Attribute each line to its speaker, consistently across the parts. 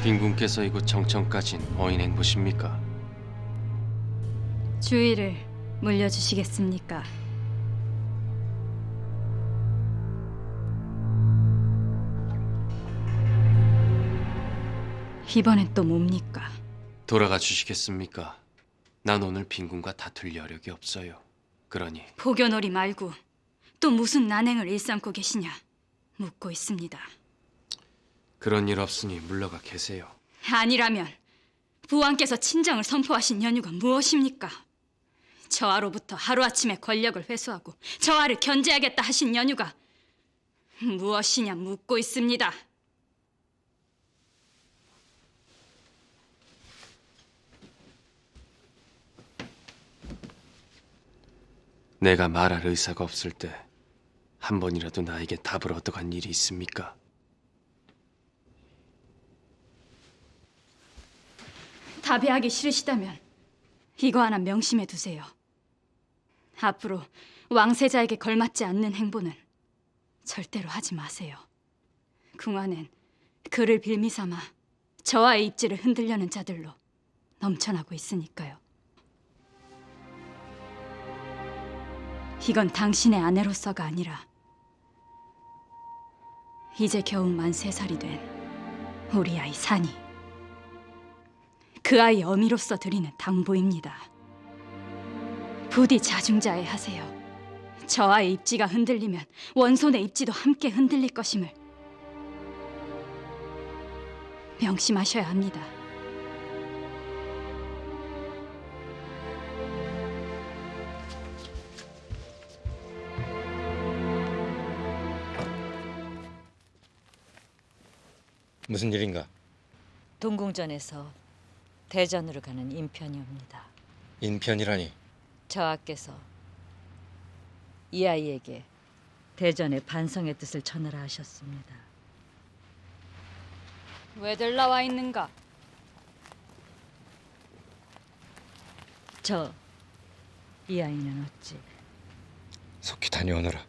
Speaker 1: 빈군께서 이곳 정청까진 어인 행보십니까?
Speaker 2: 주의를 물려주시겠습니까? 이번엔 또 뭡니까?
Speaker 1: 돌아가 주시겠습니까? 난 오늘 빈군과 다툴 여력이 없어요. 그러니
Speaker 2: 포교놀이 말고 또 무슨 난행을 일삼고 계시냐 묻고 있습니다.
Speaker 1: 그런 일 없으니 물러가 계세요.
Speaker 2: 아니라면 부왕께서 친정을 선포하신 연유가 무엇입니까? 저하로부터 하루아침에 권력을 회수하고 저하를 견제하겠다 하신 연유가 무엇이냐 묻고 있습니다.
Speaker 1: 내가 말할 의사가 없을 때 한 번이라도 나에게 답을 얻어간 일이 있습니까?
Speaker 2: 답의하기 싫으시다면 이거 하나 명심해 두세요. 앞으로 왕세자에게 걸맞지 않는 행보는 절대로 하지 마세요. 궁화는 그를 빌미삼아 저하의 입지를 흔들려는 자들로 넘쳐나고 있으니까요. 이건 당신의 아내로서가 아니라 이제 겨우 만 3살이 된 우리 아이 산이, 그 아이 어미로서 드리는 당부입니다. 부디 자중자애 하세요. 저하의 입지가 흔들리면 원손의 입지도 함께 흔들릴 것임을 명심하셔야 합니다.
Speaker 3: 무슨 일인가?
Speaker 4: 동궁전에서 대전으로 가는 인편이 옵니다.
Speaker 3: 인편이라니.
Speaker 4: 저하께서 이 아이에게 대전의 반성의 뜻을 전하라 하셨습니다.
Speaker 2: 왜들 나와 있는가?
Speaker 4: 이 아이는 어찌
Speaker 3: 속히 다녀오너라.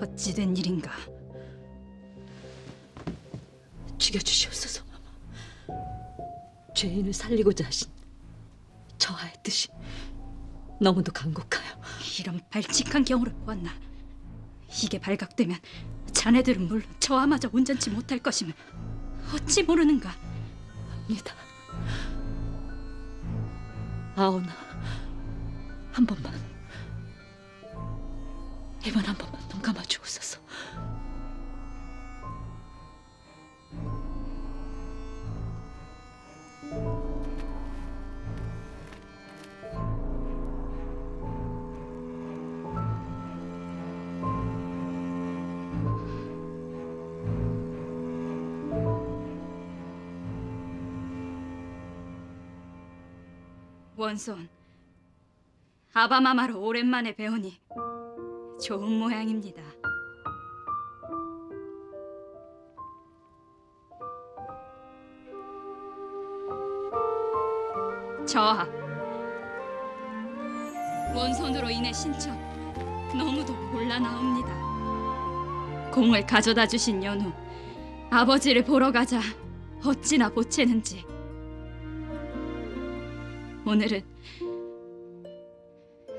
Speaker 2: 어찌 된 일인가?
Speaker 4: 죽여주시옵소서. 죄인을 살리고자 하신 저하의 뜻이 너무도 간곡하여.
Speaker 2: 이런 발칙한 경우를 보았나? 이게 발각되면 자네들은 물론 저하마저 온전치 못할 것임을 어찌 모르는가?
Speaker 4: 합니다. 아오나, 한 번만, 이번 한 번만 눈 감아주옵소서.
Speaker 2: 원손, 아바마마로 오랜만에 배우니 좋은 모양입니다. 저하, 원손으로 인해 신청 너무도 곤란하옵니다. 공을 가져다 주신 연후, 아버지를 보러 가자 어찌나 보채는지. 오늘은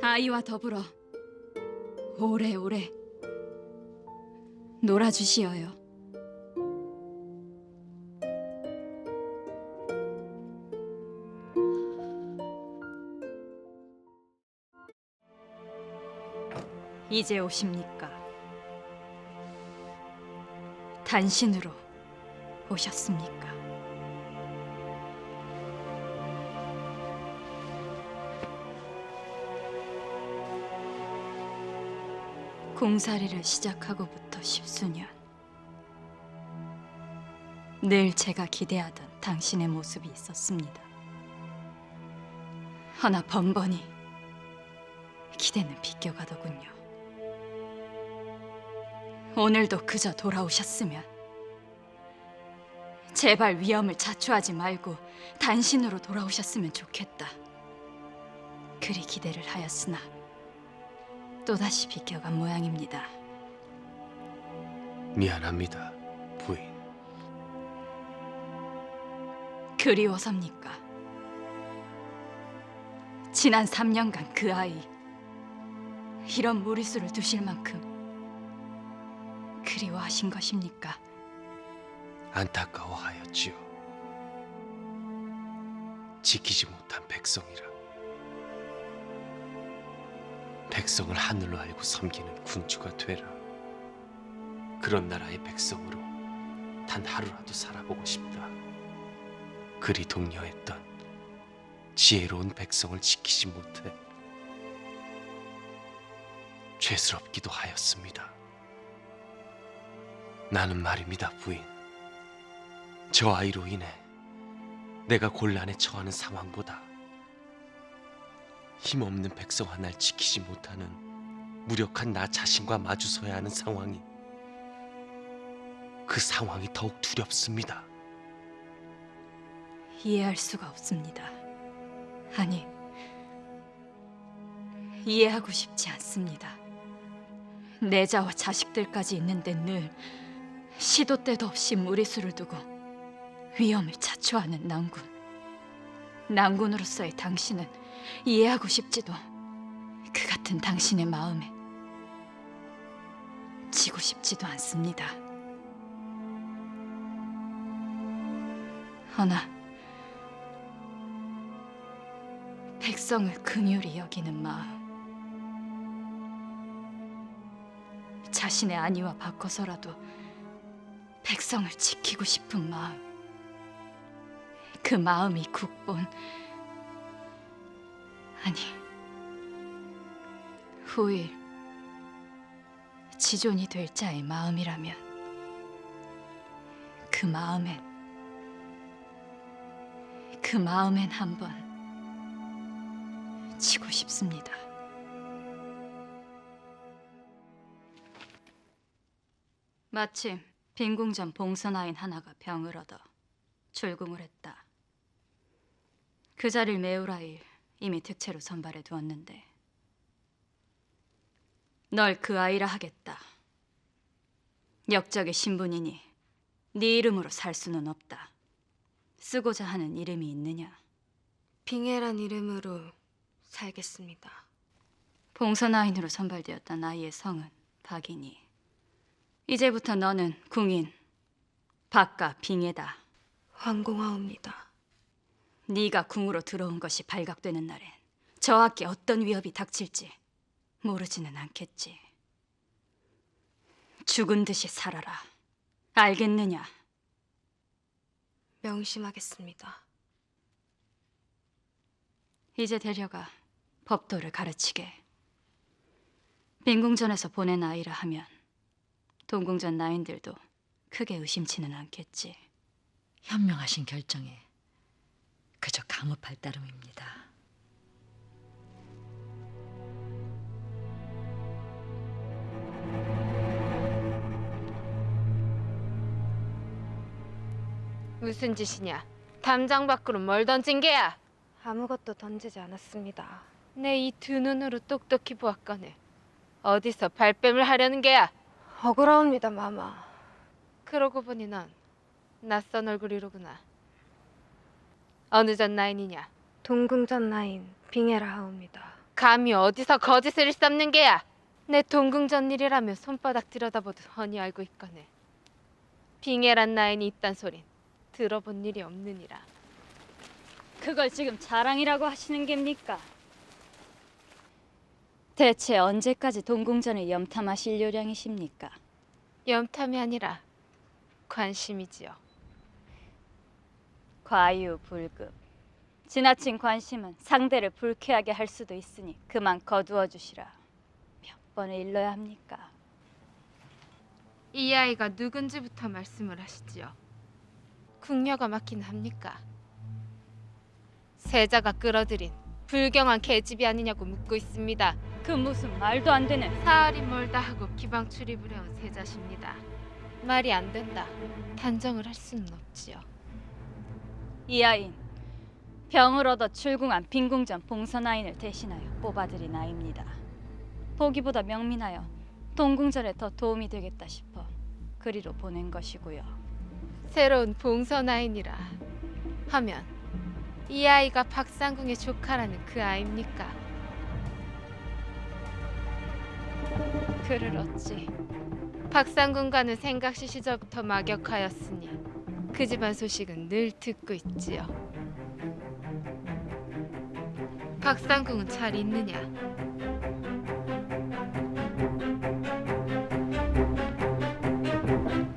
Speaker 2: 아이와 더불어 오래오래 놀아주시어요. 이제 오십니까? 단신으로 오셨습니까? 공사리를 시작하고부터 10수년, 늘 제가 기대하던 당신의 모습이 있었습니다. 허나 번번이 기대는 비껴가더군요. 오늘도 그저 돌아오셨으면 제발 위험을 자초하지 말고 단신으로 돌아오셨으면 좋겠다. 그리 기대를 하였으나 또다시 비껴간 모양입니다.
Speaker 1: 미안합니다, 부인.
Speaker 2: 그리워섭니까? 지난 3년간 그 아이 이런 무리수를 두실 만큼 그리워하신 것입니까?
Speaker 1: 안타까워하였지요. 지키지 못한 백성이라. 백성을 하늘로 알고 섬기는 군주가 되라. 그런 나라의 백성으로 단 하루라도 살아보고 싶다. 그리 독려했던 지혜로운 백성을 지키지 못해 죄스럽기도 하였습니다. 나는 말입니다, 부인. 저 아이로 인해 내가 곤란에 처하는 상황보다 힘없는 백성 하나를 지키지 못하는 무력한 나 자신과 마주서야 하는 상황이, 그 상황이 더욱 두렵습니다.
Speaker 2: 이해할 수가 없습니다. 아니, 이해하고 싶지 않습니다. 내자와 자식들까지 있는데 늘 시도 때도 없이 무리수를 두고 위험을 자초하는 난군. 난군으로서의 당신은 이해하고 싶지도 그 같은 당신의 마음에 지고 싶지도 않습니다. 허나 백성을 긍휼히 여기는 마음, 자신의 안위와 바꿔서라도 백성을 지키고 싶은 마음, 그 마음이 국본, 아니 후일 지존이 될 자의 마음이라면 그 마음엔 한번 지고 싶습니다. 마침 빈궁전 봉선아인 하나가 병을 얻어 출궁을 했다. 그 자리를 메우라 일 이미 득채로 선발해 두었는데 널 그 아이라 하겠다. 역적의 신분이니 네 이름으로 살 수는 없다. 쓰고자 하는 이름이 있느냐?
Speaker 5: 빙해란 이름으로 살겠습니다.
Speaker 2: 봉선아인으로 선발되었던 아이의 성은 박이니 이제부터 너는 궁인 박가 빙해다.
Speaker 5: 황공하옵니다.
Speaker 2: 네가 궁으로 들어온 것이 발각되는 날엔 저하께 어떤 위협이 닥칠지 모르지는 않겠지. 죽은 듯이 살아라. 알겠느냐?
Speaker 5: 명심하겠습니다.
Speaker 2: 이제 데려가 법도를 가르치게. 빈궁전에서 보낸 아이라 하면 동궁전 나인들도 크게 의심치는 않겠지.
Speaker 4: 현명하신 결정에 그저 감업할 따름입니다.
Speaker 6: 무슨 짓이냐? 담장 밖으로 뭘 던진 게야?
Speaker 5: 아무것도 던지지 않았습니다.
Speaker 6: 내 이 두 눈으로 똑똑히 보았거늘 어디서 발뺌을 하려는 게야?
Speaker 5: 억울하옵니다, 마마.
Speaker 6: 그러고 보니 넌 낯선 얼굴이로구나. 어느 전 나인이냐?
Speaker 5: 동궁전 나인 빙해라 하옵니다.
Speaker 6: 감히 어디서 거짓을 일삼는 게야? 내 동궁전 일이라며 손바닥 들여다보도 훤히 알고 있거늘 빙해란 나인이 있단 소린 들어본 일이 없느니라.
Speaker 2: 그걸 지금 자랑이라고 하시는 겁니까? 대체 언제까지 동궁전을 염탐하실 요량이십니까?
Speaker 6: 염탐이 아니라 관심이지요.
Speaker 2: 과유불급. 지나친 관심은 상대를 불쾌하게 할 수도 있으니 그만 거두어 주시라. 몇 번을 일러야 합니까?
Speaker 6: 이 아이가 누군지부터 말씀을 하시지요. 궁녀가 맞긴 합니까? 세자가 끌어들인 불경한 계집이 아니냐고 묻고 있습니다.
Speaker 2: 그 무슨 말도 안 되는.
Speaker 6: 사흘이 멀다 하고 기방 출입을 해온 세자십니다. 말이 안 된다. 단정을 할 수는 없지요.
Speaker 2: 이 아이는 병을 얻어 출궁한 빈궁전 봉선아인을 대신하여 뽑아들인 아이입니다. 보기보다 명민하여 동궁전에 더 도움이 되겠다 싶어 그리로 보낸 것이고요.
Speaker 6: 새로운 봉선아인이라 하면 이 아이가 박상궁의 조카라는 그 아입니까? 그를 어찌 박상궁과는 생각시 시절부터 막역하였으니 그 집안 소식은 늘 듣고 있지요. 박상궁은 잘 있느냐?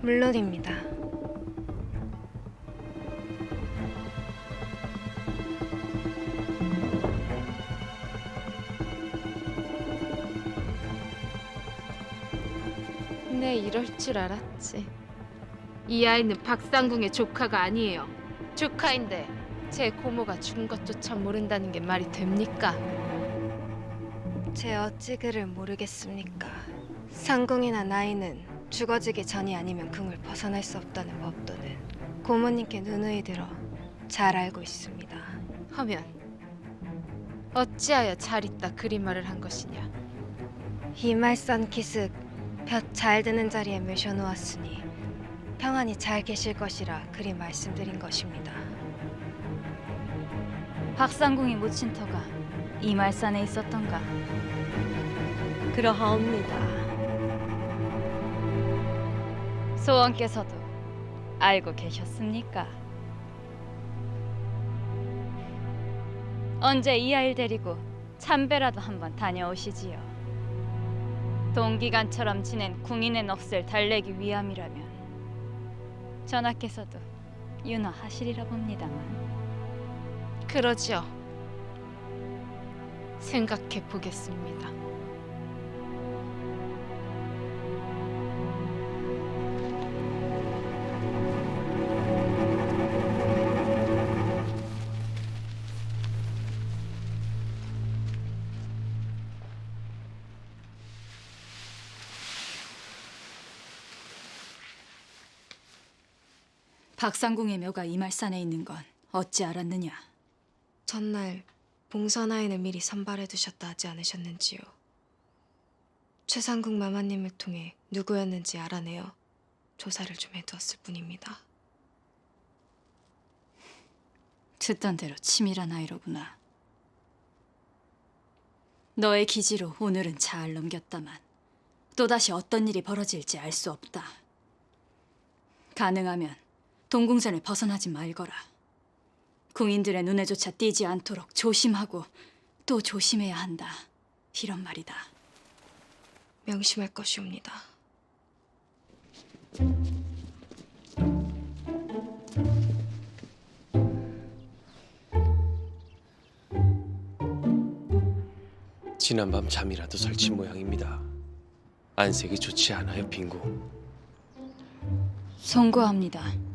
Speaker 5: 물론입니다.
Speaker 6: 내 이럴 줄 알았지. 이 아이는 박상궁의 조카가 아니에요. 조카인데 제 고모가 죽은 것조차 모른다는 게 말이 됩니까?
Speaker 5: 제 어찌 그를 모르겠습니까? 상궁이나 나이는 죽어지기 전이 아니면 궁을 벗어날 수 없다는 법도는 고모님께 누누이 들어 잘 알고 있습니다.
Speaker 6: 하면 어찌하여 잘 있다 그리 말을 한 것이냐?
Speaker 5: 이말선 기슭 볕 잘 드는 자리에 모셔놓았으니 평안히 잘 계실 것이라 그리 말씀드린 것입니다.
Speaker 2: 박상궁이 묻힌 터가 이말산에 있었던가?
Speaker 5: 그러하옵니다.
Speaker 2: 소원께서도 알고 계셨습니까? 언제 이 아이를 데리고 참배라도 한번 다녀오시지요. 동기간처럼 지낸 궁인의 넋을 달래기 위함이라면 전하께서도 윤허하시리라 봅니다만.
Speaker 6: 그러지요. 생각해 보겠습니다.
Speaker 2: 박상궁의 묘가 이말산에 있는 건 어찌 알았느냐?
Speaker 5: 전날 봉선아인을 미리 선발해 두셨다 하지 않으셨는지요? 최상궁 마마님을 통해 누구였는지 알아내어 조사를 좀 해두었을 뿐입니다.
Speaker 2: 듣던 대로 치밀한 아이로구나. 너의 기지로 오늘은 잘 넘겼다만 또다시 어떤 일이 벌어질지 알 수 없다. 가능하면 동궁전을 벗어나지 말거라. 궁인들의 눈에조차 띄지 않도록 조심하고 또 조심해야 한다. 이런 말이다.
Speaker 5: 명심할 것이옵니다.
Speaker 1: 지난밤 잠이라도 설친 모양입니다. 안색이 좋지 않아요, 빙고?
Speaker 2: 송구합니다.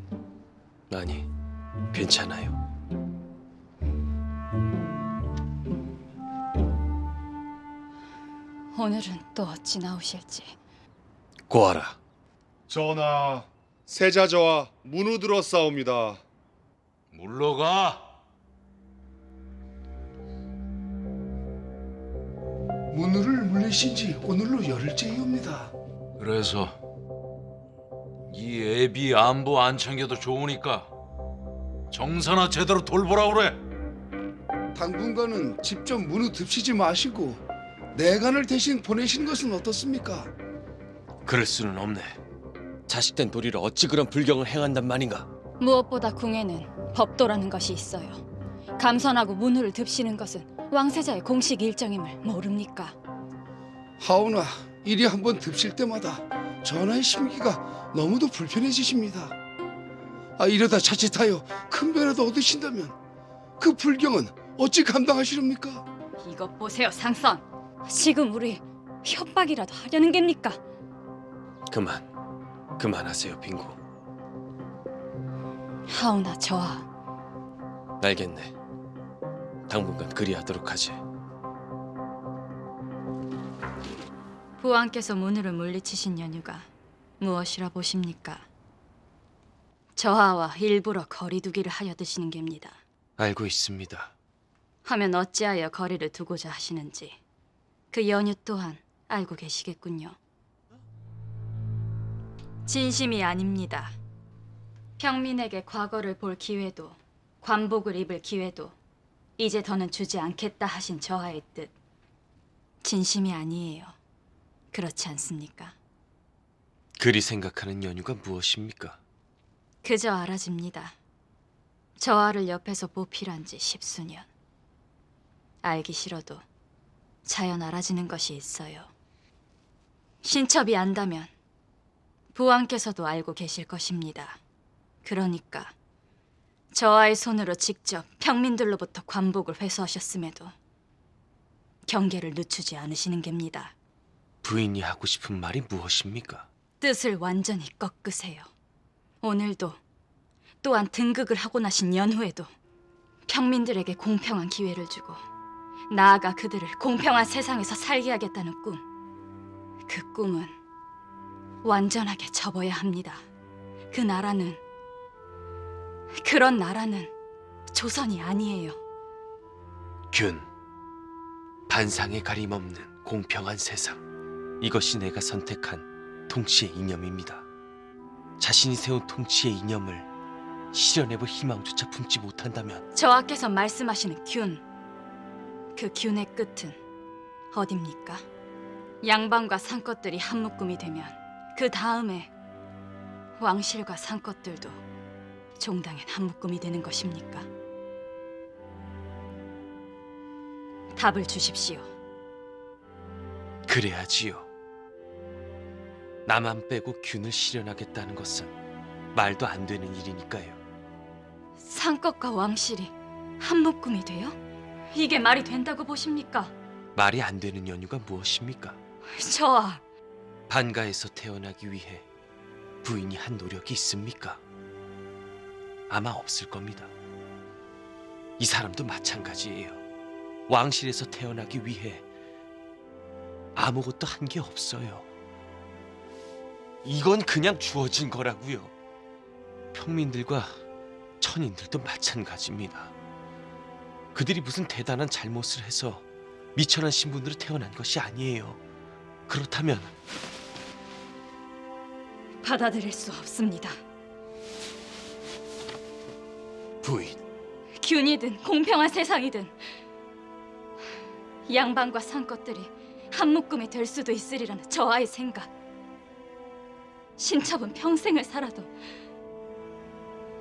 Speaker 1: 아니, 괜찮아요.
Speaker 2: 오늘은 또 어찌 나오실지.
Speaker 1: 고하라.
Speaker 7: 전하, 세자저와 문우 들었사옵니다.
Speaker 8: 물러가.
Speaker 9: 문우를 물리신 지 오늘로 열흘째이옵니다.
Speaker 8: 그래서 이 애비 안보 안 챙겨도 좋으니까 정사나 제대로 돌보라 그래.
Speaker 9: 당분간은 직접 문우 듭시지 마시고 내간을 대신 보내시는 것은 어떻습니까?
Speaker 1: 그럴 수는 없네. 자식된 도리를 어찌 그런 불경을 행한단 말인가?
Speaker 2: 무엇보다 궁에는 법도라는 것이 있어요. 감선하고 문후를 듭시는 것은 왕세자의 공식 일정임을 모릅니까?
Speaker 9: 하오나 이리 한번 듭실 때마다 전하의 심기가 너무도 불편해지십니다. 이러다 자칫하여 큰 변화도 얻으신다면 그 불경은 어찌 감당하시렵니까?
Speaker 2: 이것 보세요, 상선. 지금 우리 협박이라도 하려는 겁니까?
Speaker 1: 그만하세요, 빙고.
Speaker 2: 하오나 저하.
Speaker 1: 알겠네. 당분간 그리하도록 하지.
Speaker 2: 부왕께서 문우를 물리치신 연유가 무엇이라 보십니까? 저하와 일부러 거리두기를 하려 드시는 겁니다.
Speaker 1: 알고 있습니다.
Speaker 2: 하면 어찌하여 거리를 두고자 하시는지 그 연유 또한 알고 계시겠군요. 진심이 아닙니다. 평민에게 과거를 볼 기회도 관복을 입을 기회도 이제 더는 주지 않겠다 하신 저하의 뜻. 진심이 아니에요. 그렇지 않습니까?
Speaker 1: 그리 생각하는 연유가 무엇입니까?
Speaker 2: 그저 알아집니다. 저하를 옆에서 보필한 지 10수년. 알기 싫어도 자연 알아지는 것이 있어요. 신첩이 안다면 부왕께서도 알고 계실 것입니다. 그러니까 저하의 손으로 직접 평민들로부터 관복을 회수하셨음에도 경계를 늦추지 않으시는 겁니다.
Speaker 1: 부인이 하고 싶은 말이 무엇입니까?
Speaker 2: 뜻을 완전히 꺾으세요. 오늘도 또한 등극을 하고 나신 연후에도 평민들에게 공평한 기회를 주고 나아가 그들을 공평한 세상에서 살게 하겠다는 꿈. 그 꿈은 완전하게 접어야 합니다. 그런 나라는 조선이 아니에요.
Speaker 1: 균, 반상에 가림없는 공평한 세상. 이것이 내가 선택한 통치의 이념입니다. 자신이 세운 통치의 이념을 실현해볼 희망조차 품지 못한다면
Speaker 2: 저하께서 말씀하시는 균, 그 균의 끝은 어딥니까? 양반과 상것들이 한 묶음이 되면 그 다음에 왕실과 상것들도 종당엔 한 묶음이 되는 것입니까? 답을 주십시오.
Speaker 1: 그래야지요. 나만 빼고 균을 실현하겠다는 것은 말도 안 되는 일이니까요.
Speaker 2: 상것과 왕실이 한 묶음이 돼요? 이게 말이 된다고 보십니까?
Speaker 1: 말이 안 되는 연유가 무엇입니까?
Speaker 2: 저하,
Speaker 1: 반가에서 태어나기 위해 부인이 한 노력이 있습니까? 아마 없을 겁니다. 이 사람도 마찬가지예요. 왕실에서 태어나기 위해 아무것도 한 게 없어요. 이건 그냥 주어진 거라고요. 평민들과 천인들도 마찬가지입니다. 그들이 무슨 대단한 잘못을 해서 미천한 신분으로 태어난 것이 아니에요. 그렇다면
Speaker 2: 받아들일 수 없습니다.
Speaker 1: 부인,
Speaker 2: 균이든 공평한 세상이든 양반과 상것들이 한 묶음이 될 수도 있으리라는 저하의 생각. 신첩은 평생을 살아도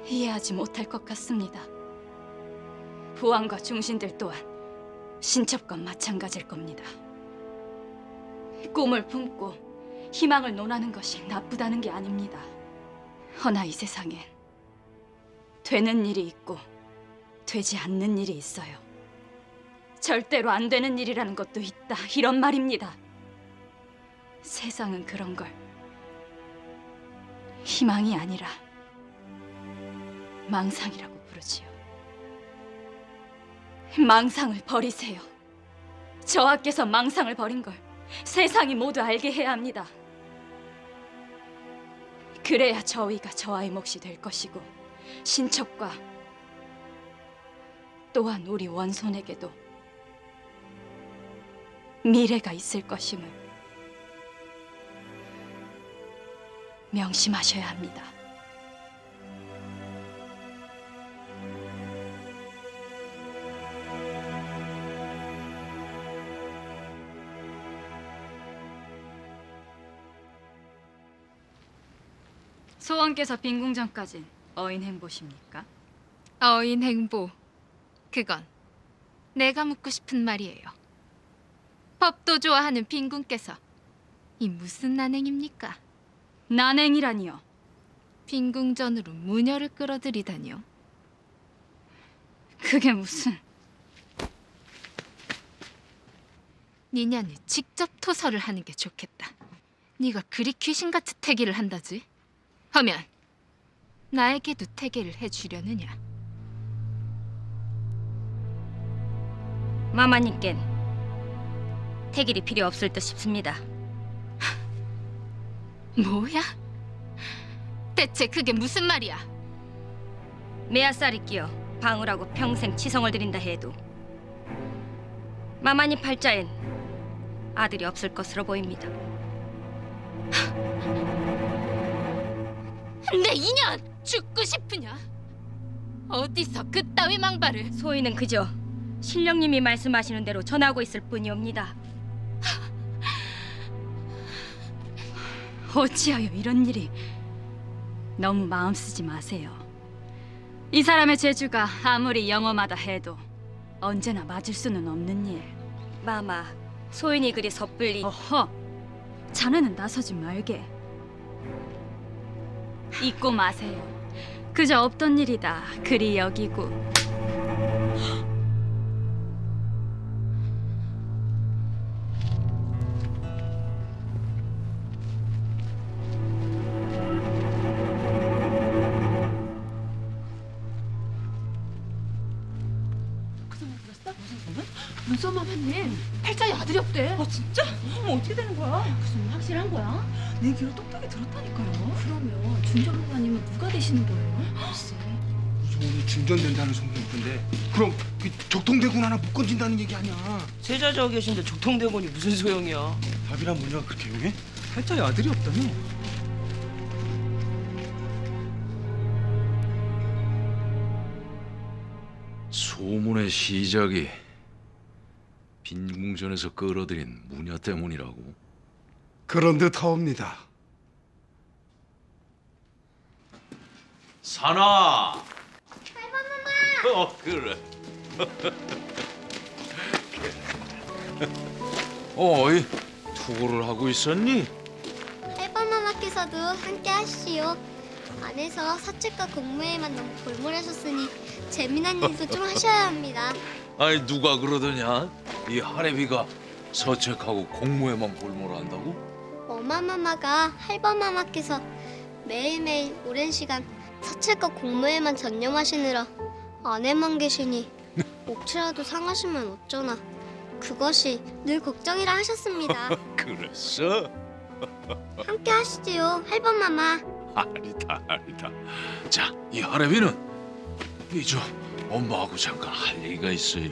Speaker 2: 이해하지 못할 것 같습니다. 부왕과 중신들 또한 신첩과 마찬가지일 겁니다. 꿈을 품고 희망을 논하는 것이 나쁘다는 게 아닙니다. 허나 이 세상엔 되는 일이 있고 되지 않는 일이 있어요. 절대로 안 되는 일이라는 것도 있다, 이런 말입니다. 세상은 그런 걸 희망이 아니라 망상이라고 부르지요. 망상을 버리세요. 저하께서 망상을 버린 걸 세상이 모두 알게 해야 합니다. 그래야 저위가 저하의 몫이 될 것이고 신첩과 또한 우리 원손에게도 미래가 있을 것임을 명심하셔야 합니다. 소원께서 빈궁전까진 어인 행보십니까?
Speaker 6: 어인 행보. 그건 내가 묻고 싶은 말이에요. 법도 좋아하는 빈군께서 이 무슨 난행입니까?
Speaker 2: 난행이라니요.
Speaker 6: 빈궁전으로 무녀를 끌어들이다니요.
Speaker 2: 그게 무슨...
Speaker 6: 니냐는 직접 토설을 하는 게 좋겠다. 네가 그리 귀신같은 태기를 한다지? 하면 나에게도 태기를 해주려느냐?
Speaker 2: 마마님께는 태길이 필요 없을 듯 싶습니다.
Speaker 6: 뭐야? 대체 그게 무슨 말이야?
Speaker 2: 메아싸리끼요.
Speaker 10: 방울하고 평생 치성을 드린다 해도 마마님 팔자엔 아들이 없을 것으로 보입니다.
Speaker 6: 내 인연 죽고 싶으냐? 어디서 그따위 망발을?
Speaker 10: 소인은 그저 신령님이 말씀하시는 대로 전하고 있을 뿐이옵니다.
Speaker 2: 어찌하여 이런 일이? 너무 마음 쓰지 마세요. 이 사람의 재주가 아무리 영험하다 해도 언제나 맞을 수는 없는 일.
Speaker 10: 마마, 소인이 그리 섣불리
Speaker 2: 어허, 자네는 나서지 말게. 잊고 마세요. 그저 없던 일이다 그리 여기고.
Speaker 6: 문소마마님 팔자에 아들이 없대.
Speaker 11: 진짜? 어머 어떻게 되는 거야? 무슨 확실한 거야? 내 귀로 똑똑히 들었다니까요. 그러면 중전부관님은 누가 되시는 거예요? 글쎄.
Speaker 9: 소문이 중전된다는 소문이 있던데 그럼 그 적통대군 하나 못 건진다는 얘기 아니야?
Speaker 11: 세자저 계신데 적통대군이 무슨 소용이야?
Speaker 9: 답이란 뭐냐 그렇게 용해? 팔자에 아들이 없다며?
Speaker 8: 소문의 시작이 빈궁전에서 끌어들인 무녀 때문이라고.
Speaker 9: 그런 듯하옵니다.
Speaker 8: 사나. 그래. 어이, 투고를 하고 있었니?
Speaker 12: 할머마마께서도 함께 하시오. 안에서 사책과 공무회만 너무 골몰하셨으니 재미난 일도 좀 하셔야 합니다.
Speaker 8: 아니 누가 그러더냐? 이 하레비가 서책하고 공무에만 볼모한다고?
Speaker 12: 어마마마가 할머마마께서 매일매일 오랜 시간 사책과 공무회만 전념하시느라 안에만 계시니 옥체라도 상하시면 어쩌나 그것이 늘 걱정이라 하셨습니다.
Speaker 8: 그랬어?
Speaker 12: 함께 하시지요, 할머마마.
Speaker 8: 아니다. 자, 이 하레비는 이저 엄마하고 잠깐 할 얘기가 있어요.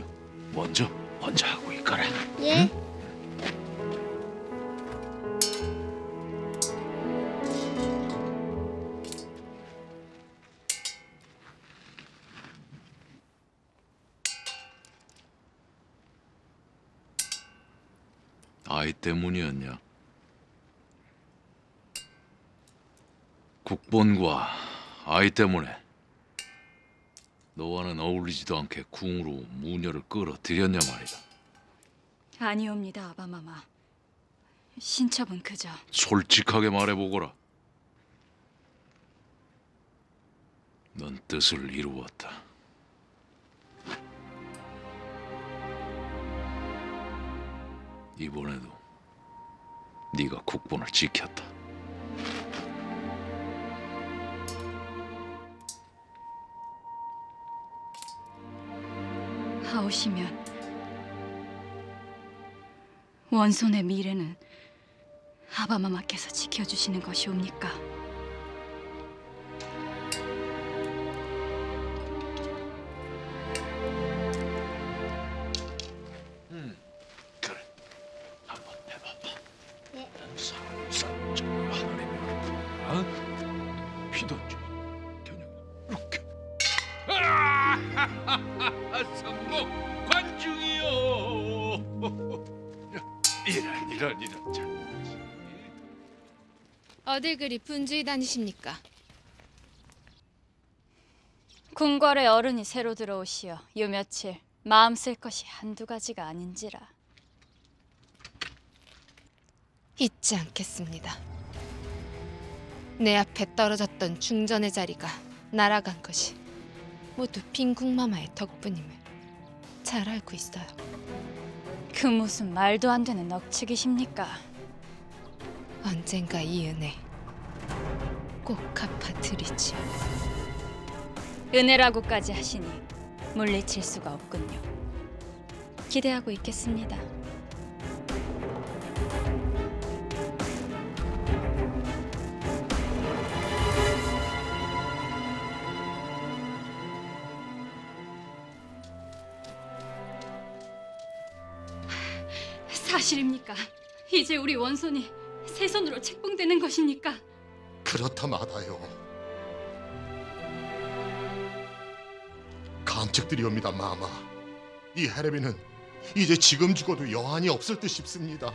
Speaker 8: 먼저 하고 있거라.
Speaker 12: 예.
Speaker 8: 응? 아이 때문이었냐? 국본과 아이 때문에 너와는 어울리지도 않게 궁으로 무녀를 끌어들였냐 말이다.
Speaker 2: 아니옵니다, 아바마마. 신첩은 그저
Speaker 8: 솔직하게 말해보거라. 넌 뜻을 이루었다. 이번에도 네가 국본을 지켰다.
Speaker 2: 하오시면 원손의 미래는 아바마마께서 지켜주시는 것이옵니까?
Speaker 8: 그래, 한번 해봐봐.
Speaker 12: 네.
Speaker 8: 사람 하나님이 피던지 그냥 이렇게. 성공 관중이요. 이런 자.
Speaker 6: 어딜 그리 분주히 다니십니까?
Speaker 2: 궁궐에 어른이 새로 들어오시어 요 며칠 마음 쓸 것이 한두 가지가 아닌지라.
Speaker 6: 잊지 않겠습니다. 내 앞에 떨어졌던 중전의 자리가 날아간 것이 모두 빈궁마마의 덕분임을 잘 알고 있어요.
Speaker 2: 그 무슨 말도 안 되는 억측이십니까?
Speaker 6: 언젠가 이 은혜 꼭 갚아드리지요.
Speaker 2: 은혜라고까지 하시니 물리칠 수가 없군요. 기대하고 있겠습니다. 사실입니까? 이제 우리 원손이 새 손으로 책봉되는 것입니까?
Speaker 13: 그렇다마다요. 감축드리옵니다, 마마. 이 헤레비는 이제 지금 죽어도 여한이 없을 듯 싶습니다.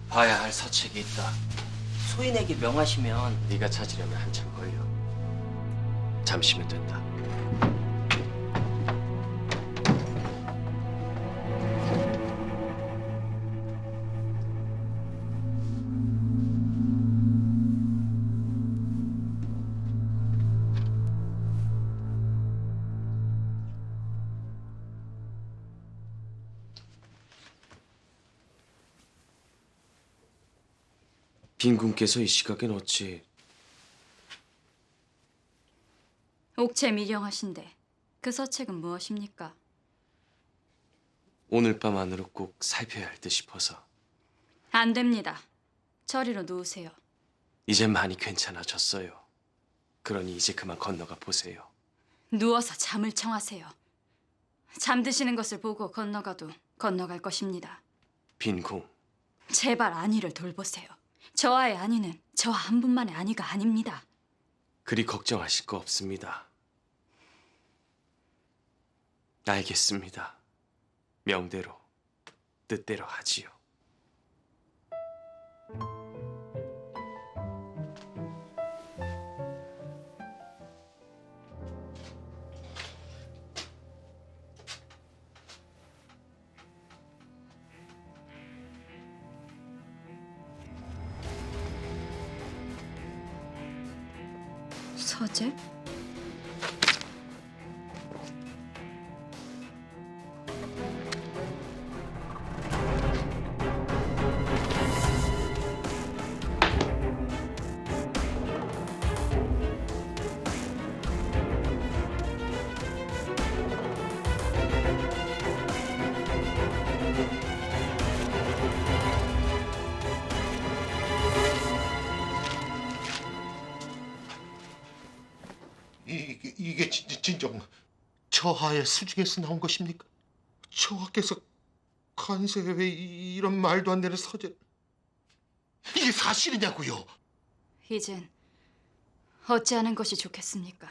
Speaker 1: 봐야 할 서책이 있다.
Speaker 14: 소인에게 명하시면
Speaker 1: 네가 찾으려면 한참 걸려. 잠시면 된다. 빈군께서 이 시각엔 어찌?
Speaker 2: 옥체 미경하신데 그 서책은 무엇입니까?
Speaker 1: 오늘 밤 안으로 꼭 살펴야 할 듯 싶어서.
Speaker 2: 안 됩니다. 저리로 누우세요.
Speaker 1: 이제 많이 괜찮아졌어요. 그러니 이제 그만 건너가 보세요.
Speaker 2: 누워서 잠을 청하세요. 잠드시는 것을 보고 건너가도 건너갈 것입니다.
Speaker 1: 빈궁.
Speaker 2: 제발 안위를 돌보세요. 저와의 안위는 저와 한 분만의 안위가 아닙니다.
Speaker 1: 그리 걱정하실 거 없습니다. 알겠습니다. 명대로 뜻대로 하지요.
Speaker 2: 서재?
Speaker 13: 이게 진정 저하의 수중에서 나온 것입니까? 저하께서 간세에 왜 이런 말도 안 되는 서재? 이게 사실이냐고요?
Speaker 2: 이젠 어찌하는 것이 좋겠습니까?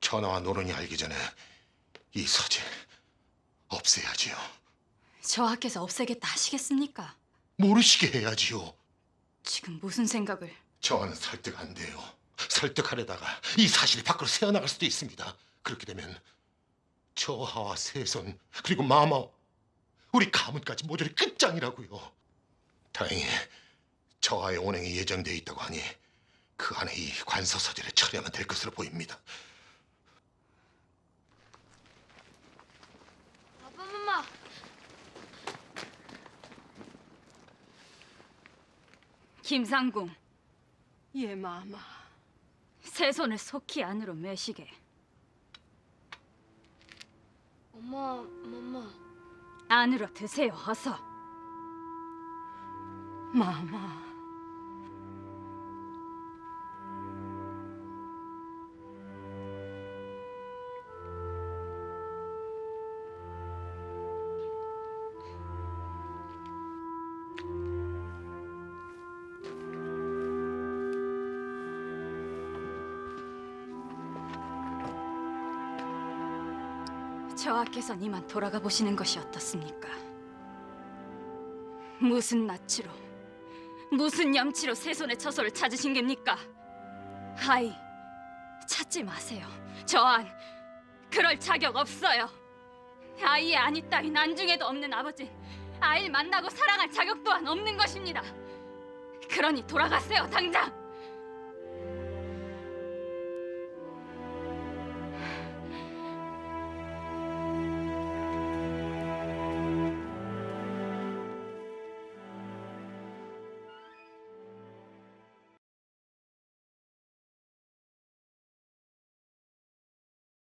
Speaker 13: 전하와 노론이 알기 전에 이 서재 없애야지요.
Speaker 2: 저하께서 없애겠다 하시겠습니까?
Speaker 13: 모르시게 해야지요.
Speaker 2: 지금 무슨 생각을?
Speaker 13: 저하는 설득 안 돼요. 설득하려다가 이 사실이 밖으로 새어나갈 수도 있습니다. 그렇게 되면 저하와 세손 그리고 마마 우리 가문까지 모조리 끝장이라고요. 다행히 저하의 온행이 예정돼 있다고 하니 그 안에 이 관서 서재를 처리하면 될 것으로 보입니다.
Speaker 5: 아빠, 엄마.
Speaker 2: 김상궁,
Speaker 5: 예, 마마.
Speaker 2: 새 손을 속히 안으로 매시게.
Speaker 5: 엄마.
Speaker 2: 안으로 드세요, 어서.
Speaker 5: 마마.
Speaker 2: 저하께서는 이만 돌아가 보시는 것이 어떻습니까? 무슨 낯으로, 무슨 염치로 새 손의 처소를 찾으신 겁니까? 아이, 찾지 마세요. 저한 그럴 자격 없어요. 아이의 안위 따윈 안중에도 없는 아버지, 아이를 만나고 사랑할 자격 또한 없는 것입니다. 그러니 돌아가세요, 당장.